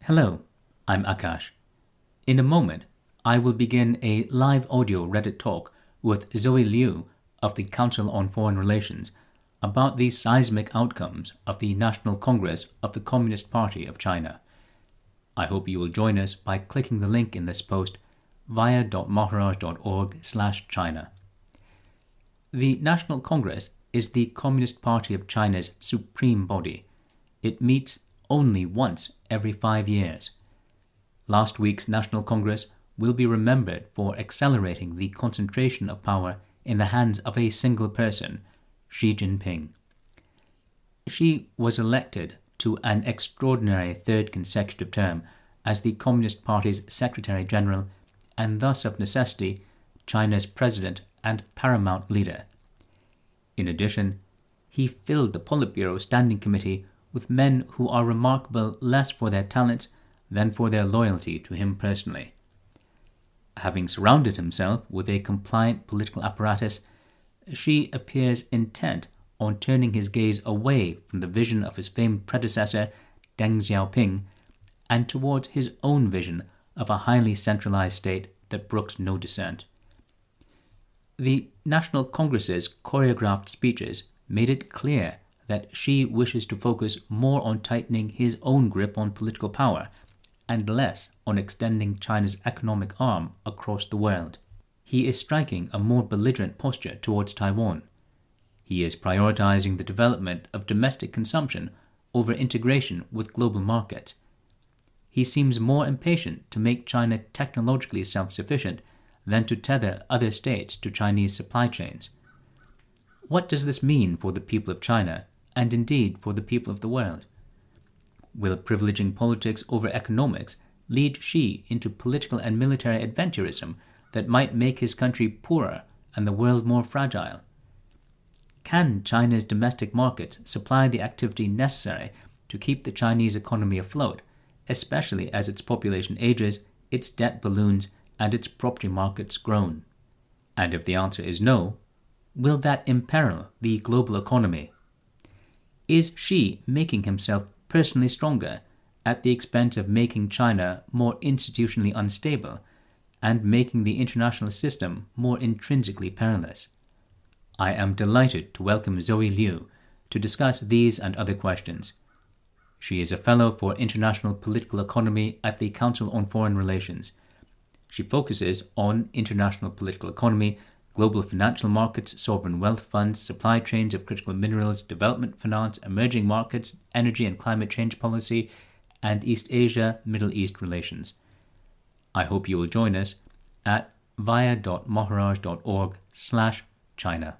Hello, I'm Akash. In a moment, I will begin a live audio Reddit talk with Zoe Liu of the Council on Foreign Relations about the seismic outcomes of the National Congress of the Communist Party of China. I hope you will join us by clicking the link in this post via.maharaj.org/China. The National Congress is the Communist Party of China's supreme body. It meets only once every 5 years. Last week's National Congress will be remembered for accelerating the concentration of power in the hands of a single person, Xi Jinping. Xi was elected to an extraordinary third consecutive term as the Communist Party's Secretary General and thus of necessity China's president and paramount leader. In addition, he filled the Politburo Standing Committee with men who are remarkable less for their talents than for their loyalty to him personally. Having surrounded himself with a compliant political apparatus, Xi appears intent on turning his gaze away from the vision of his famed predecessor, Deng Xiaoping, and towards his own vision of a highly centralized state that brooks no dissent. The National Congress's choreographed speeches made it clear that Xi wishes to focus more on tightening his own grip on political power and less on extending China's economic arm across the world. He is striking a more belligerent posture towards Taiwan. He is prioritizing the development of domestic consumption over integration with global markets. He seems more impatient to make China technologically self-sufficient than to tether other states to Chinese supply chains. What does this mean for the people of China, and indeed for the people of the world? Will privileging politics over economics lead Xi into political and military adventurism that might make his country poorer and the world more fragile? Can China's domestic markets supply the activity necessary to keep the Chinese economy afloat, especially as its population ages, its debt balloons, and its property markets groan? And if the answer is no, will that imperil the global economy? Is Xi making himself personally stronger at the expense of making China more institutionally unstable and making the international system more intrinsically perilous? I am delighted to welcome Zoe Liu to discuss these and other questions. She is a Fellow for International Political Economy at the Council on Foreign Relations. She focuses on international political economy, global financial markets, sovereign wealth funds, supply chains of critical minerals, development finance, emerging markets, energy and climate change policy, and East Asia-Middle East relations. I hope you will join us at via.maharaj.org/China.